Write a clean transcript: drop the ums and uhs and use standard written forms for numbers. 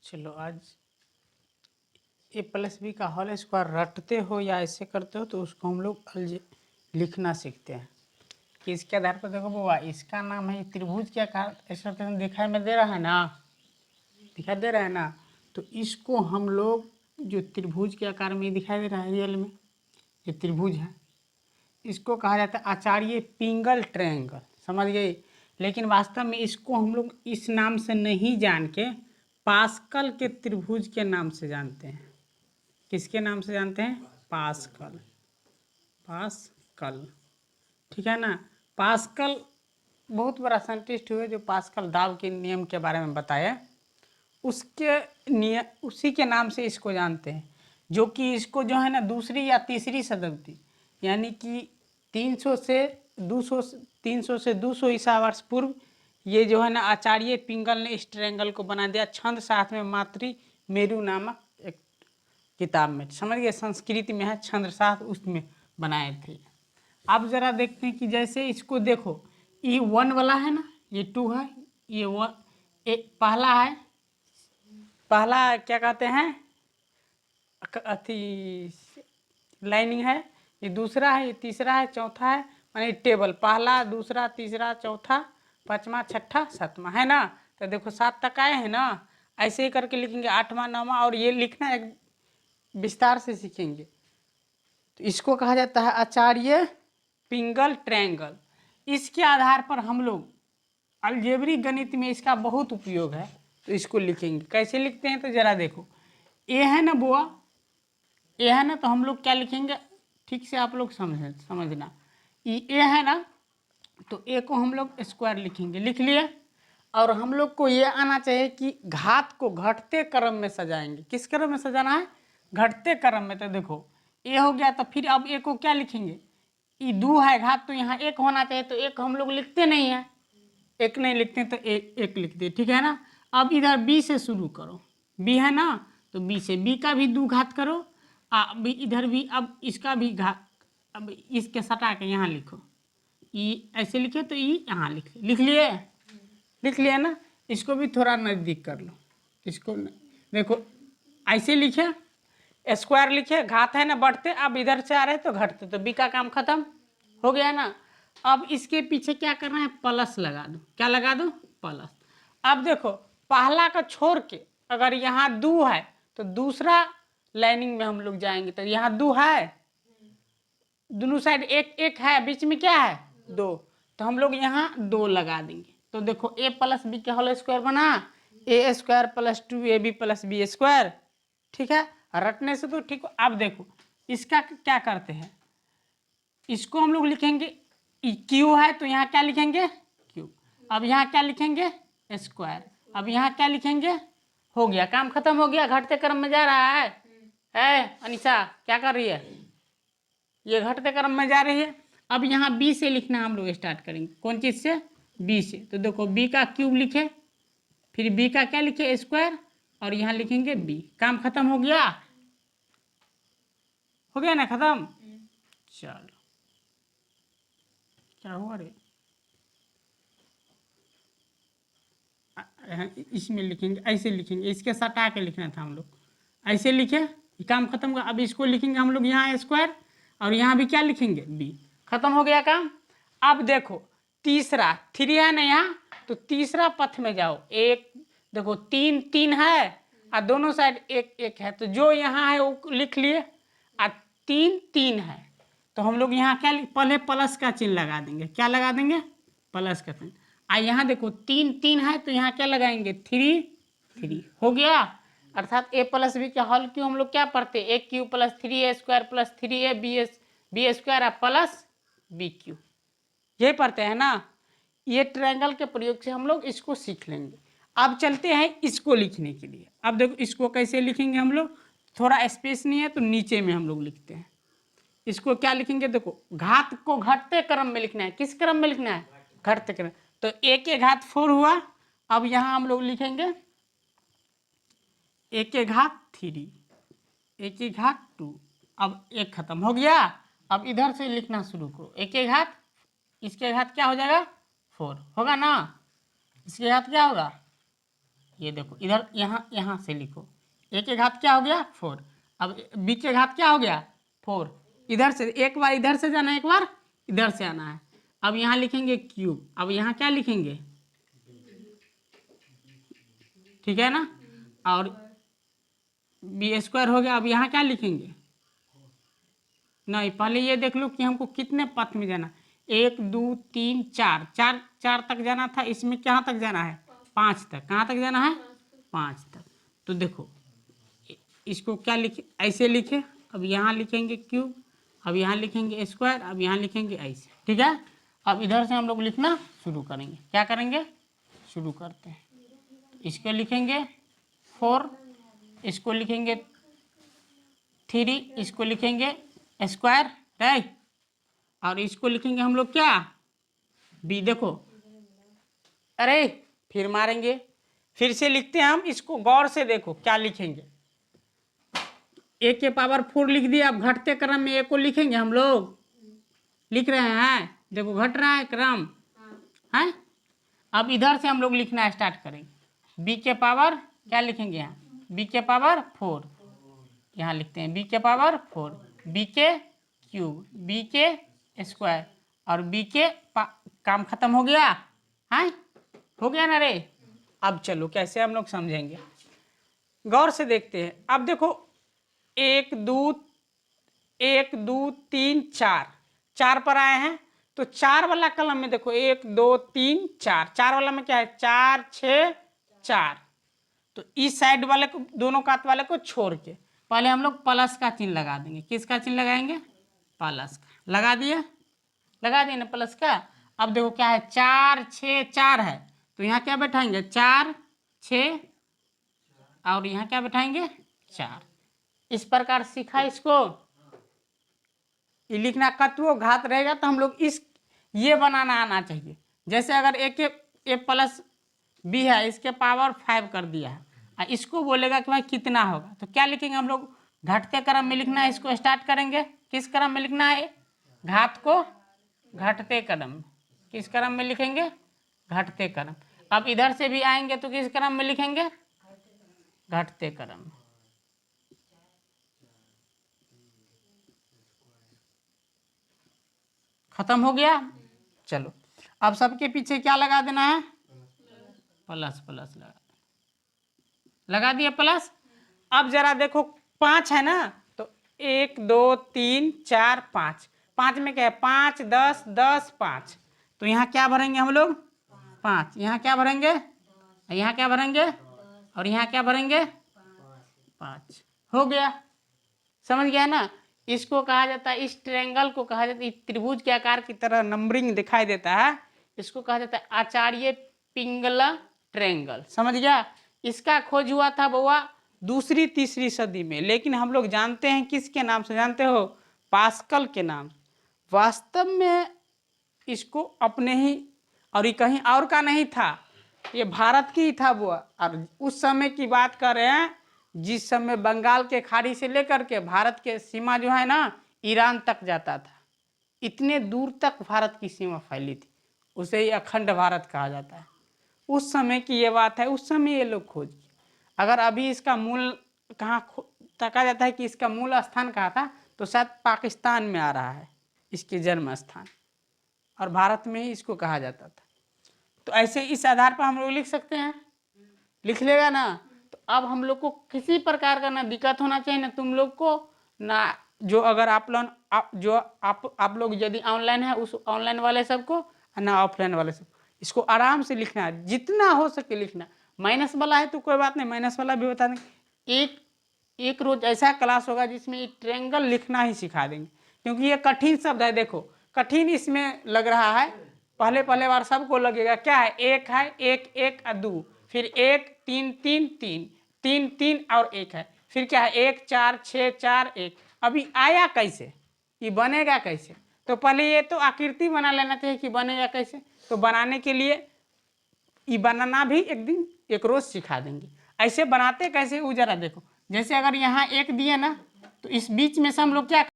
चलो आज ए plus B का होल स्क्वायर रटते हो या ऐसे करते हो तो उसको हम लोग लिखना सीखते हैं कि इसके आधार पर देखो बाबा इसका नाम है त्रिभुज के आकार ऐसा तो दिखाई में दे रहा है ना, दिखाई दे रहा है ना। तो इसको हम लोग जो त्रिभुज के आकार में दिखाई दे रहा है रियल में ये त्रिभुज है, इसको कहा जाता है आचार्य पिंगल ट्रायंगल, समझ गए। लेकिन वास्तव में इसको हम लोग इस नाम से नहीं जान के पास्कल के त्रिभुज के नाम से जानते हैं। किसके नाम से जानते हैं? पास्कल, पास्कल, ठीक है ना। पास्कल बहुत बड़ा साइंटिस्ट हुए जो पास्कल दाब के नियम के बारे में बताया, उसके उसी के नाम से इसको जानते हैं। जो कि इसको जो है ना दूसरी या तीसरी शताब्दी यानी कि 300 से 200 ईसा वर्ष पूर्व ये जो है ना आचार्य पिंगल ने इस ट्रायंगल को बना दिया छंद साथ में मातृ मेरु नामक एक किताब में, समझ गए। संस्कृत में है छंद साथ, उसमें बनाए थे। अब जरा देखते हैं कि जैसे इसको देखो ये 1 वाला है ना, ये 2 है, ये 1 पहला है, पहला क्या कहते हैं अथी लाइनिंग है, ये दूसरा है, ये तीसरा है, चौथा है, माने टेबल पहला दूसरा तीसरा चौथा पाँचवा छठा सातवां है ना। तो देखो 7 तक आए हैं ना, ऐसे ही करके लिखेंगे 8वां 9वां, और ये लिखना एक विस्तार से सीखेंगे। तो इसको कहा जाता है आचार्य पिंगल ट्रायंगल। इसके आधार पर हम लोग अलजेब्रिक गणित में इसका बहुत उपयोग है, तो इसको लिखेंगे। कैसे लिखते हैं तो जरा देखो, ए है ना बुआ, ए है ना, तो हम लोग क्या लिखेंगे ठीक से आप लोग समझना। ए है ना, तो ए को हम लोग स्क्वायर लिखेंगे, लिख लिए। और हम लोग को ये आना चाहिए कि घात को घटते क्रम में सजाएंगे। किस क्रम में सजाना है? घटते क्रम में। तो देखो ए हो गया, तो फिर अब ए को क्या लिखेंगे? ये 2 है घात, तो यहाँ 1 होना चाहिए, तो 1 हम लोग लिखते नहीं है, 1 नहीं लिखते तो 1 लिखते, ठीक है ना। अब इधर बी से शुरू करो, बी है ना, तो बी से बी का भी 2 घात करो, अब इधर भी, अब इसका भी घात, अब इसके सटा के यहाँ लिखो, ई ऐसे लिखे तो ई यहाँ लिख लिए, लिख लिया ना। इसको भी थोड़ा नज़दीक कर लो, इसको देखो ऐसे लिखे, स्क्वायर लिखे, घात है ना बढ़ते, अब इधर से आ रहे तो घटते, तो बी का काम खत्म हो गया ना। अब इसके पीछे क्या करना है? प्लस लगा दो। क्या लगा दो? प्लस। अब देखो पहला का छोड़ के अगर यहाँ 2 है तो दूसरा लाइनिंग में हम लोग जाएंगे, तो यहाँ 2 है, दोनों साइड 1 है, बीच में क्या है? 2, तो हम लोग यहाँ 2 लगा देंगे। तो देखो a प्लस बी का होल स्क्वायर बना, A square plus 2ab plus B square, ठीक है। रटने से तो ठीक हो। अब देखो इसका क्या करते हैं, इसको हम लोग लिखेंगे क्यू है, तो यहाँ क्या लिखेंगे? क्यू। अब यहाँ क्या लिखेंगे? स्क्वायर। अब यहाँ क्या लिखेंगे? हो गया, काम खत्म हो गया, घटते क्रम में जा रहा है अनिशा क्या कर रही है? ये घटते क्रम में जा रही है। अब यहाँ बी से लिखना हम लोग स्टार्ट करेंगे। कौन चीज़ से? बी से। तो देखो बी का क्यूब लिखे, फिर बी का क्या लिखे? स्क्वायर, और यहाँ लिखेंगे बी। काम खत्म हो गया, हो गया ना खत्म। चलो क्या हुआ रे? इसमें लिखेंगे, ऐसे लिखेंगे, इसके सटा के लिखना था हम लोग, ऐसे लिखे, काम खत्म हुआ। अब इसको लिखेंगे हम लोग यहाँ स्क्वायर, और यहाँ भी क्या लिखेंगे? बी। खत्म हो गया काम। अब देखो तीसरा 3 है ना यहाँ, तो तीसरा पथ में जाओ, एक देखो 3 है और दोनों साइड 1 है, तो जो यहाँ है वो लिख लिए, और 3 है, तो हम लोग यहाँ क्या पहले प्लस का चिन्ह लगा देंगे। क्या लगा देंगे? प्लस का चिन्ह। यहाँ देखो 3 है, तो यहाँ क्या लगाएंगे? 3 हो गया। अर्थात a प्लस बी का हल क्यों हम लोग क्या पढ़ते? A cube plus 3a square plus 3a B square plus B cube, ये पढ़ते हैं ना। ये ट्रायंगल के प्रयोग से हम लोग इसको सीख लेंगे। अब चलते हैं इसको लिखने के लिए। अब देखो इसको कैसे लिखेंगे हम लोग, थोड़ा स्पेस नहीं है तो नीचे में हम लोग लिखते हैं। इसको क्या लिखेंगे? देखो घात को घटते क्रम में लिखना है। किस क्रम में लिखना है? घटते क्रम। तो a के घात 4 हुआ, अब यहाँ हम लोग लिखेंगे a के घात 3, a के घात 2, अब 1 खत्म हो गया। अब इधर से लिखना शुरू करो, a के घात, इसके घात क्या हो जाएगा? 4 होगा ना, इसके घात क्या होगा? ये देखो इधर यहाँ से लिखो, a के घात क्या हो गया 4, अब b के घात क्या हो गया 4, इधर से एक बार इधर से जाना है, एक बार इधर से आना है। अब यहाँ लिखेंगे क्यूब, अब यहाँ क्या लिखेंगे, ठीक है ना, और बी स्क्वायर हो गया। अब यहाँ क्या लिखेंगे, नहीं पहले ये देख लो कि हमको कितने पथ में जाना, 1 2 3 4, 4 तक जाना था, इसमें कहाँ तक जाना है 5 तक, कहाँ तक जाना है 5 तक। तो देखो इसको क्या लिखे, ऐसे लिखे, अब यहाँ लिखेंगे क्यूब, अब यहाँ लिखेंगे स्क्वायर, अब यहाँ लिखेंगे ऐसे, ठीक है। अब इधर से हम लोग लिखना शुरू करेंगे, क्या करेंगे शुरू करते हैं। इसको लिखेंगे 4, इसको लिखेंगे 3, इसको लिखेंगे स्क्वायर, राइट, और इसको लिखेंगे हम लोग क्या बी। देखो अरे फिर मारेंगे, फिर से लिखते हैं हम, इसको गौर से देखो क्या लिखेंगे, a के पावर 4 लिख दिया। अब घटते क्रम में a को लिखेंगे हम लोग, लिख रहे हैं, देखो घट रहा है क्रम है। अब इधर से हम लोग लिखना स्टार्ट करेंगे, b के पावर क्या लिखेंगे यहाँ, b के पावर 4, यहाँ लिखते हैं b के पावर 4, b के क्यूब, b के स्क्वायर, और b के काम खत्म हो गया है, हो गया ना रे। अब चलो कैसे हम लोग समझेंगे, गौर से देखते हैं। अब देखो 1 2 3 4 पर आए हैं, तो 4 वाला कलम में देखो 1 2 3 4, 4 वाला में क्या है 4 6 4, तो इस साइड वाले को, दोनों कात वाले को छोड़ के पहले हम लोग प्लस का चिन्ह लगा देंगे। किसका चिन्ह लगाएंगे, प्लस का, लगा दिया ना प्लस का। अब देखो क्या है 4 6 4 है, तो यहाँ क्या बैठाएंगे 4 6, और यहाँ क्या बैठाएंगे 4। इस प्रकार सीखा इसको, ये लिखना कत्वो घात रहेगा तो हम लोग इस ये बनाना आना चाहिए। जैसे अगर a प्लस बी है, इसके पावर 5 कर दिया है, और इसको बोलेगा कि भाई कितना होगा, तो क्या लिखेंगे हम लोग घटते क्रम में लिखना है। इसको स्टार्ट करेंगे, किस क्रम में लिखना है, घात को घटते क्रम, किस क्रम में लिखेंगे घटते क्रम। अब इधर से भी आएंगे तो किस क्रम में लिखेंगे घटते क्रम। खत्म हो गया। चलो अब सबके पीछे क्या लगा देना है, प्लस लगा दिया प्लस। अब जरा देखो 5 है ना, तो 1 2 3 4 5, 5 में क्या है 5 10 10 5, तो यहाँ क्या भरेंगे हम लोग 5, यहाँ क्या भरेंगे, यहाँ क्या भरेंगे, और यहाँ क्या भरेंगे 5। हो गया, समझ गया ना। इसको कहा जाता है, इस ट्रायंगल को कहा जाता है, त्रिभुज के आकार की तरह नंबरिंग दिखाई देता है, इसको कहा जाता है आचार्य पिंगला ट्रायंगल। समझ गया। इसका खोज हुआ था बउआ 2री 3री सदी में, लेकिन हम लोग जानते हैं किसके नाम से, जानते हो पास्कल के नाम। वास्तव में इसको अपने ही, और ये कहीं और का नहीं था, ये भारत की ही था बुआ। और उस समय की बात कर रहे हैं जिस समय बंगाल के खाड़ी से लेकर के भारत के सीमा जो है ना ईरान तक जाता था, इतने दूर तक भारत की सीमा फैली थी, उसे ही अखंड भारत कहा जाता है। उस समय की ये बात है, उस समय ये लोग खोज किए। अगर अभी इसका मूल कहाँ तका जाता है कि इसका मूल स्थान कहाँ था, तो शायद पाकिस्तान में आ रहा है इसके जन्म स्थान, और भारत में ही इसको कहा जाता था। तो ऐसे इस आधार पर हम लोग लिख सकते हैं, लिख लेगा ना। तो अब हम लोग को किसी प्रकार का ना दिक्कत होना चाहिए, ना तुम लोग को, ना जो अगर आप लोग यदि ऑनलाइन है उस ऑनलाइन वाले सबको, ना ऑफलाइन वाले सब। इसको आराम से लिखना है, जितना हो सके लिखना। माइनस वाला है तो कोई बात नहीं, माइनस वाला भी बता देंगे। एक रोज ऐसा क्लास होगा जिसमें ये ट्रायंगल लिखना ही सिखा देंगे, क्योंकि ये कठिन शब्द है। देखो कठिन इसमें लग रहा है, पहले बार सबको लगेगा क्या है, एक है, एक एक और 2, फिर 1 3 3 3 3 3 और 1 है, फिर क्या है 1 4 6 4 1। अभी आया कैसे, ये बनेगा कैसे, तो पहले ये तो आकृति बना लेना चाहिए कि बनेगा कैसे। तो बनाने के लिए ये बनाना भी एक रोज सिखा देंगे। ऐसे बनाते कैसे वो जरा देखो। जैसे अगर यहाँ 1 दिए ना, तो इस बीच में से हम लोग क्या